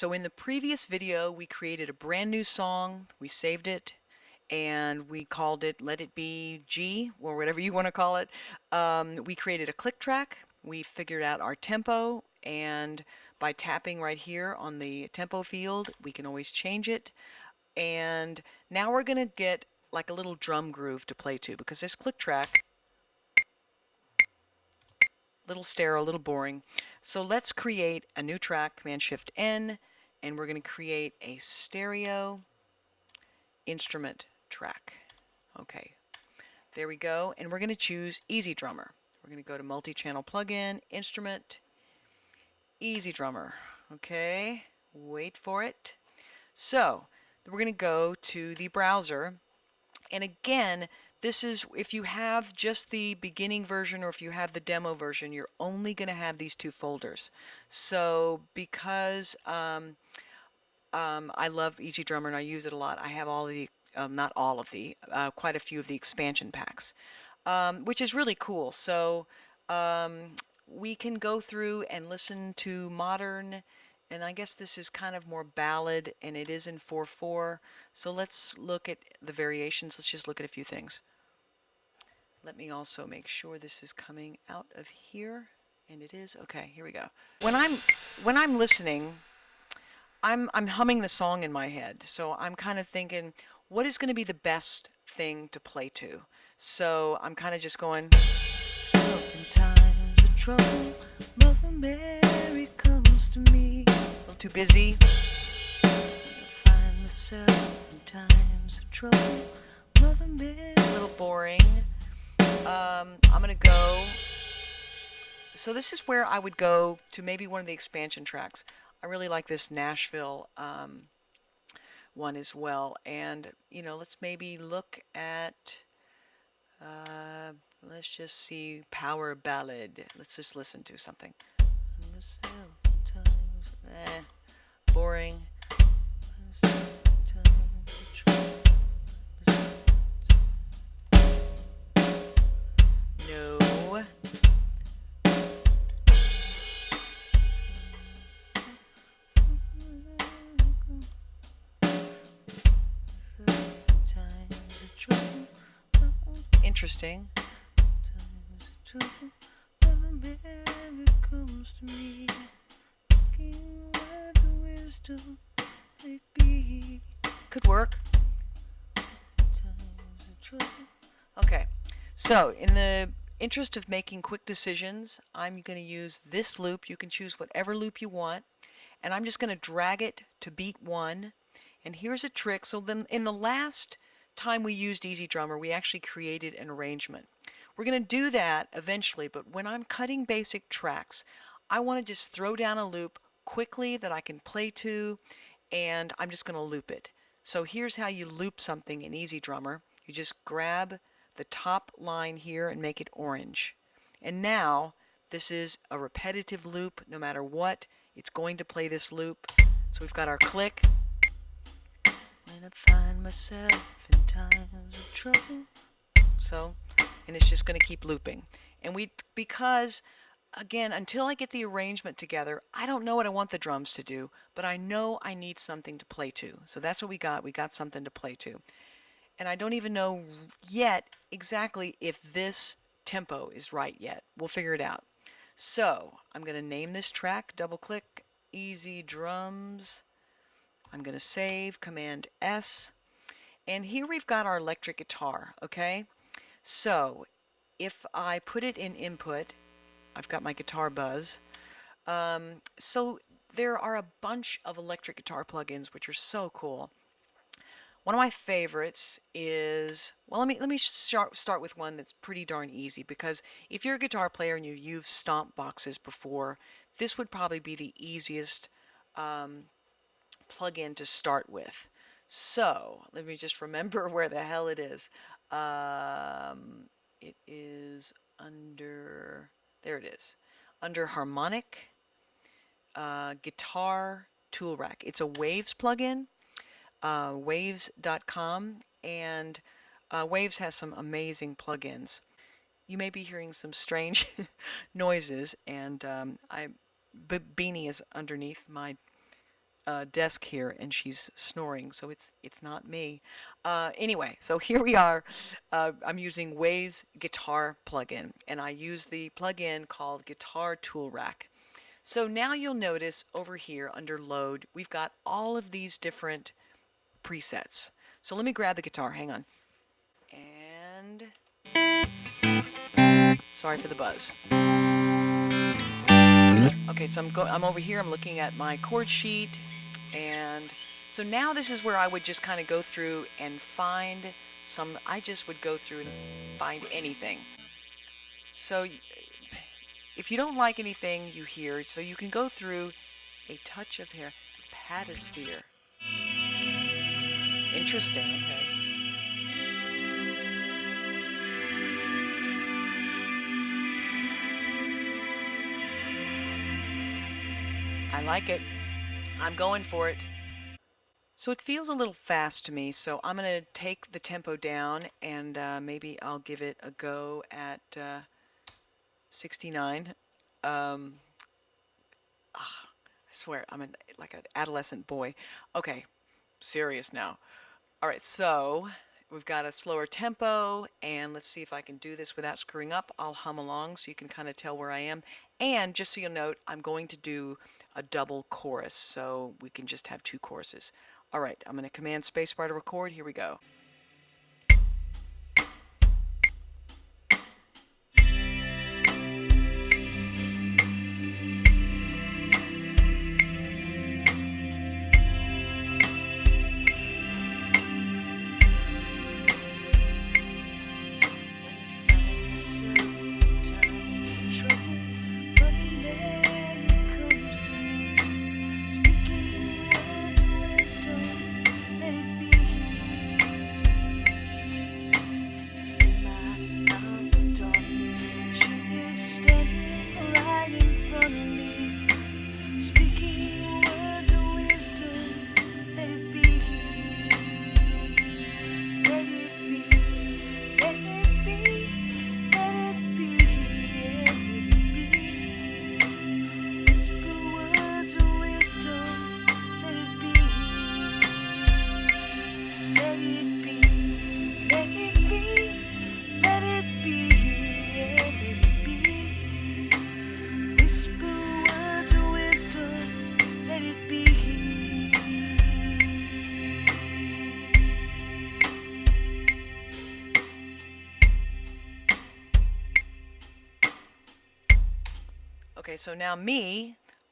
So in the previous video, we created a brand new song, we saved it, and we called it Let It Be G, or whatever you want to call it. We created a click track, we figured out our tempo, and by tapping right here on the tempo field, we can always change it. And now we're going to get like a little drum groove to play to, because this click track, little sterile, a little boring. So let's create a new track, Command-Shift-N, and we're going to create a stereo instrument track. Okay, there we go. And we're going to choose Easy Drummer. We're going to go to Multi-Channel Plug-in, Instrument, Easy Drummer. Okay, wait for it. So we're going to go to the browser. And again, this is if you have just the beginning version or if you have the demo version, you're only going to have these two folders. So because I love Easy Drummer and I use it a lot, I have all the, not all of the, quite a few of the expansion packs, which is really cool. So we can go through and listen to modern, and I guess this is kind of more ballad, and it is in 4/4. So let's look at the variations. Let's just look at a few things. Let me also make sure this is coming out of here, and it is. Okay, here we go. When I'm listening, I'm humming the song in my head. So I'm kind of thinking, what is going to be the best thing to play to? So I'm kind of just going. In times of trouble, Mother Mary comes to me. A little too busy. I find myself in times of trouble, Mother Mary. A little boring. I'm gonna go. So this is where I would go to maybe one of the expansion tracks. I really like this Nashville one as well. And let's maybe look at. Let's just see power ballad. Let's just listen to something. Boring. No. Interesting. Could work. Okay, so in the interest of making quick decisions, I'm going to use this loop. You can choose whatever loop you want, and I'm just going to drag it to beat 1. And here's a trick. So then in the last time we used Easy Drummer, we actually created an arrangement. We're going to do that eventually, but when I'm cutting basic tracks, I want to just throw down a loop quickly that I can play to, and I'm just going to loop it. So here's how you loop something in Easy Drummer. You just grab the top line here and make it orange. And now this is a repetitive loop. No matter what, it's going to play this loop. So we've got our click. When I find myself in times of trouble. So, and it's just going to keep looping. And because, again, until I get the arrangement together, I don't know what I want the drums to do, but I know I need something to play to. So that's what we got. We got something to play to. And I don't even know yet exactly if this tempo is right yet. We'll figure it out. So I'm going to name this track, double click, Easy Drums. I'm going to save, Command S. And here we've got our electric guitar, okay? So if I put it in input, I've got my guitar buzz. So there are a bunch of electric guitar plugins which are so cool. One of my favorites is, well, let me start with one that's pretty darn easy, because if you're a guitar player and you've used stomp boxes before, this would probably be the easiest plug-in to start with. So let me just remember where the hell it is. It is under, there it is, under Harmonic, Guitar Tool Rack. It's a Waves plugin, waves.com, and Waves has some amazing plugins. You may be hearing some strange noises, and Beanie is underneath my desk here, and she's snoring, so it's not me. Anyway, so here we are. I'm using Waves Guitar Plug-in, and I use the plug-in called Guitar Tool Rack. So now you'll notice over here under Load, we've got all of these different presets. So let me grab the guitar. Hang on. And sorry for the buzz. Okay, so I'm over here. I'm looking at my chord sheet, and so now this is where I would just kind of go through and find some. I just would go through and find anything. So if you don't like anything you hear, so you can go through a touch of hair, patosphere. Interesting. Okay. I like it. I'm going for it. So it feels a little fast to me, so I'm going to take the tempo down, and maybe I'll give it a go at 69. I swear, I'm like an adolescent boy. Okay, serious now. All right, so we've got a slower tempo, and let's see if I can do this without screwing up. I'll hum along so you can kind of tell where I am. And just so you'll note, I'm going to do a double chorus, so we can just have two choruses. All right, I'm going to command spacebar to record. Here we go. Okay, so now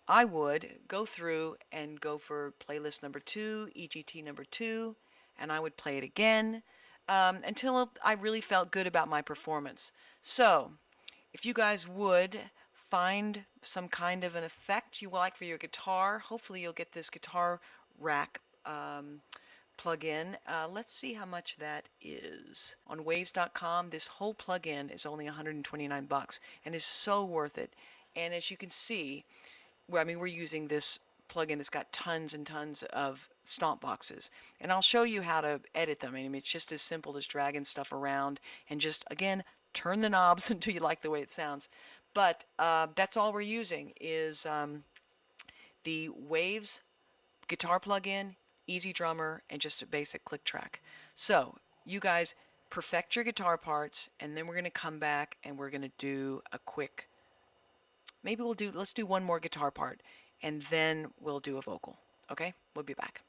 I would go through and go for playlist number 2, EGT number 2, and I would play it again until I really felt good about my performance. So, if you guys would find some kind of an effect you like for your guitar, hopefully you'll get this guitar rack plug-in. Let's see how much that is. On waves.com, this whole plug-in is only 129 bucks and is so worth it. And as you can see, we're using this plugin that's got tons and tons of stomp boxes. And I'll show you how to edit them. I mean, it's just as simple as dragging stuff around and just, again, turn the knobs until you like the way it sounds. But that's all we're using is the Waves guitar plugin, Easy Drummer, and just a basic click track. So you guys perfect your guitar parts, and then we're going to come back and we're going to do a quick, let's do one more guitar part, and then we'll do a vocal. Okay? We'll be back.